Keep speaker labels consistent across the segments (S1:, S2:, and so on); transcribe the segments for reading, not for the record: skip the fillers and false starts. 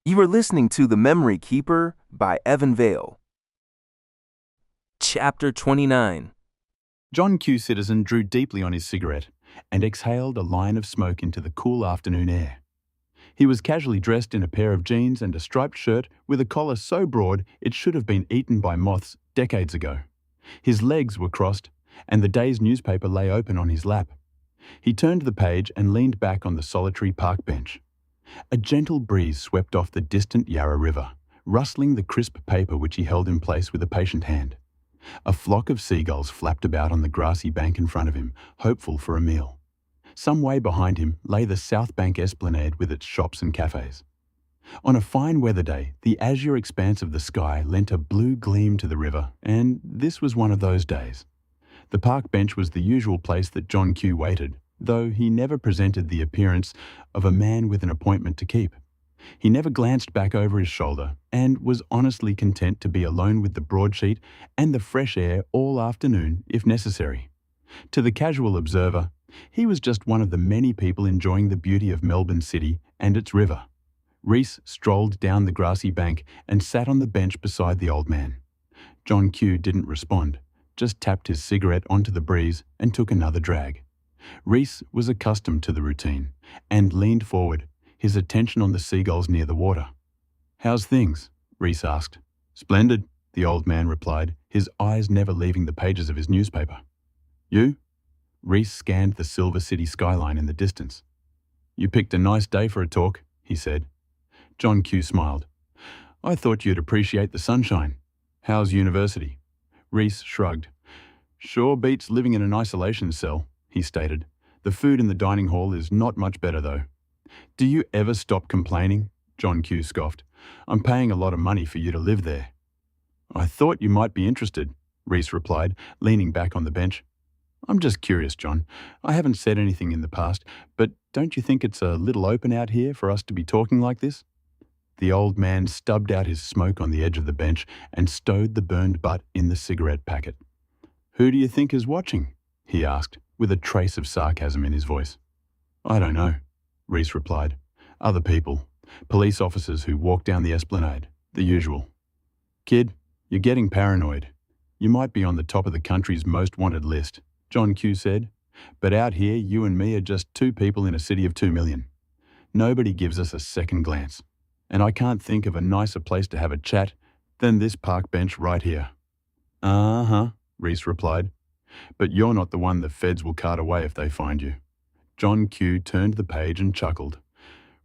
S1: You are listening to The Memory Keeper by Evan Vaile. Chapter 29.
S2: John Q. Citizen drew deeply on his cigarette and exhaled a line of smoke into the cool afternoon air. He was casually dressed in a pair of jeans and a striped shirt with a collar so broad it should have been eaten by moths decades ago. His legs were crossed, and the day's newspaper lay open on his lap. He turned the page and leaned back on the solitary park bench. A gentle breeze swept off the distant Yarra River, rustling the crisp paper which he held in place with a patient hand. A flock of seagulls flapped about on the grassy bank in front of him, hopeful for a meal. Some way behind him lay the South Bank Esplanade with its shops and cafes. On a fine weather day, the azure expanse of the sky lent a blue gleam to the river, and this was one of those days. The park bench was the usual place that John Q waited, though he never presented the appearance of a man with an appointment to keep. He never glanced back over his shoulder and was honestly content to be alone with the broadsheet and the fresh air all afternoon if necessary. To the casual observer, he was just one of the many people enjoying the beauty of Melbourne City and its river. Reece strolled down the grassy bank and sat on the bench beside the old man. John Q didn't respond, just tapped his cigarette onto the breeze and took another drag. Reece was accustomed to the routine and leaned forward, his attention on the seagulls near the water. "How's things?" Reece asked. "Splendid," the old man replied, his eyes never leaving the pages of his newspaper. "You?" Reece scanned the Silver City skyline in the distance. "You picked a nice day for a talk," he said. John Q smiled. "I thought you'd appreciate the sunshine. How's university?" Reece shrugged. "Sure beats living in an isolation cell," he stated. "The food in the dining hall is not much better, though." "Do you ever stop complaining?" John Q scoffed. "I'm paying a lot of money for you to live there." "I thought you might be interested," Reece replied, leaning back on the bench. "I'm just curious, John. I haven't said anything in the past, but don't you think it's a little open out here for us to be talking like this?" The old man stubbed out his smoke on the edge of the bench and stowed the burned butt in the cigarette packet. "Who do you think is watching?" he asked, with a trace of sarcasm in his voice. "I don't know," Reece replied. "Other people. Police officers who walk down the esplanade. The usual." "Kid, you're getting paranoid. You might be on the top of the country's most wanted list," John Q said. "But out here, you and me are just two people in a city of 2 million. Nobody gives us a second glance. And I can't think of a nicer place to have a chat than this park bench right here." "Uh-huh," Reece replied. "But you're not the one the feds will cart away if they find you." John Q turned the page and chuckled.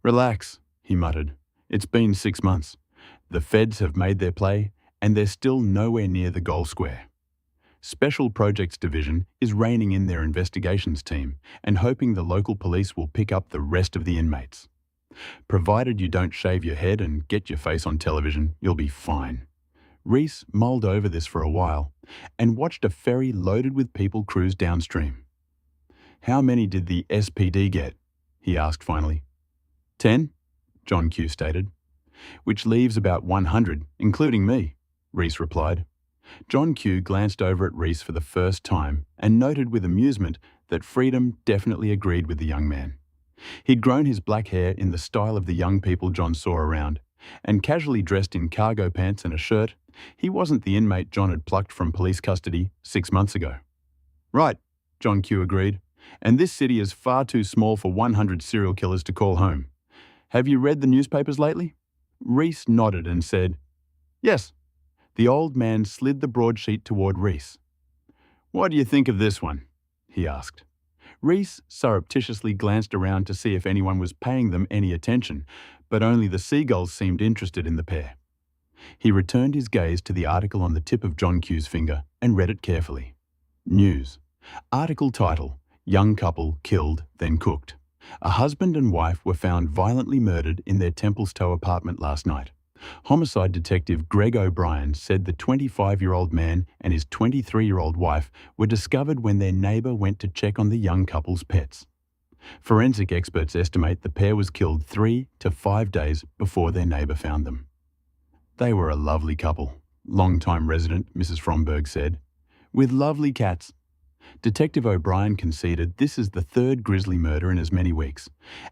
S2: "Relax," he muttered. "It's been 6 months. The feds have made their play, and they're still nowhere near the goal square. Special Projects Division is reining in their investigations team and hoping the local police will pick up the rest of the inmates. Provided you don't shave your head and get your face on television, you'll be fine." Reece mulled over this for a while and watched a ferry loaded with people cruise downstream. "How many did the SPD get?" he asked finally. 10, John Q stated. "Which leaves about 100, including me," Reece replied. John Q glanced over at Reece for the first time and noted with amusement that Freedom definitely agreed with the young man. He'd grown his black hair in the style of the young people John saw around, and casually dressed in cargo pants and a shirt, he wasn't the inmate John had plucked from police custody 6 months ago. "Right," John Q agreed, "and this city is far too small for 100 serial killers to call home. Have you read the newspapers lately?" Reece nodded and said, "Yes." The old man slid the broadsheet toward Reece. "What do you think of this one?" he asked. Reece surreptitiously glanced around to see if anyone was paying them any attention, but only the seagulls seemed interested in the pair. He returned his gaze to the article on the tip of John Q's finger and read it carefully. News. Article title, "Young couple killed, then cooked. A husband and wife were found violently murdered in their Templestowe apartment last night. Homicide detective Greg O'Brien said the 25-year-old man and his 23-year-old wife were discovered when their neighbour went to check on the young couple's pets. Forensic experts estimate the pair was killed 3 to 5 days before their neighbour found them." "They were a lovely couple," long-time resident Mrs. Fromberg said. "With lovely cats." Detective O'Brien conceded this is the third grisly murder in as many weeks,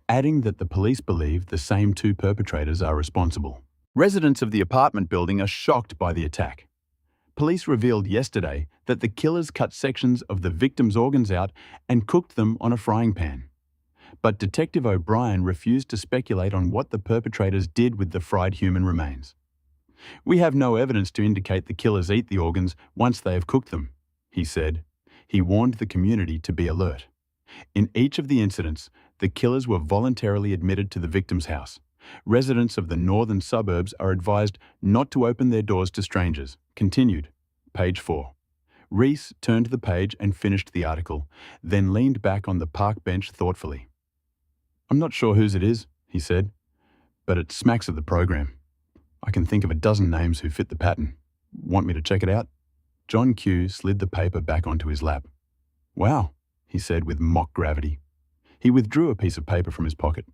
S2: adding that the police believe the same two perpetrators are responsible. Residents of the apartment building are shocked by the attack. Police revealed yesterday that the killers cut sections of the victim's organs out and cooked them on a frying pan. But Detective O'Brien refused to speculate on what the perpetrators did with the fried human remains. "We have no evidence to indicate the killers eat the organs once they have cooked them," he said. He warned the community to be alert. In each of the incidents, the killers were voluntarily admitted to the victim's house. Residents of the northern suburbs are advised not to open their doors to strangers. Continued. Page 4. Reece turned the page and finished the article, then leaned back on the park bench thoughtfully. "I'm not sure whose it is," he said, "but it smacks of the program. I can think of a dozen names who fit the pattern. Want me to check it out?" John Q slid the paper back onto his lap. "Wow," he said with mock gravity. He withdrew a piece of paper from his pocket.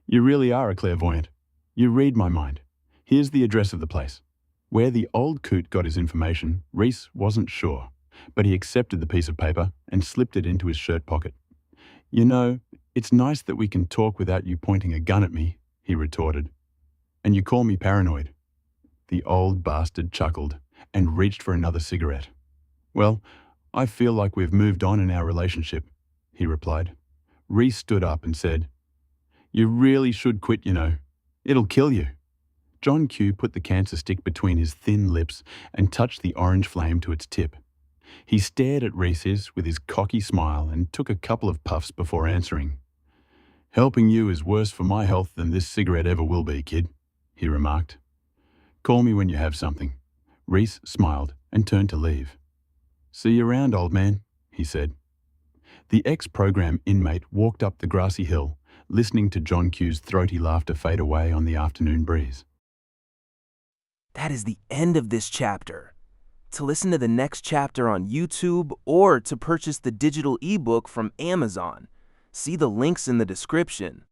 S2: "You really are a clairvoyant. You read my mind. Here's the address of the place." Where the old coot got his information, Reece wasn't sure, but he accepted the piece of paper and slipped it into his shirt pocket. "You know, it's nice that we can talk without you pointing a gun at me," he retorted. "And you call me paranoid." The old bastard chuckled and reached for another cigarette. "Well, I feel like we've moved on in our relationship," he replied. Reece stood up and said, "You really should quit, you know. It'll kill you." John Q put the cancer stick between his thin lips and touched the orange flame to its tip. He stared at Reece's with his cocky smile and took a couple of puffs before answering. "Helping you is worse for my health than this cigarette ever will be, kid," he remarked. "Call me when you have something." Reece smiled and turned to leave. "See you around, old man," he said. The ex-program inmate walked up the grassy hill, listening to John Q's throaty laughter fade away on the afternoon breeze.
S1: That is the end of this chapter. To listen to the next chapter on YouTube or to purchase the digital ebook from Amazon, see the links in the description.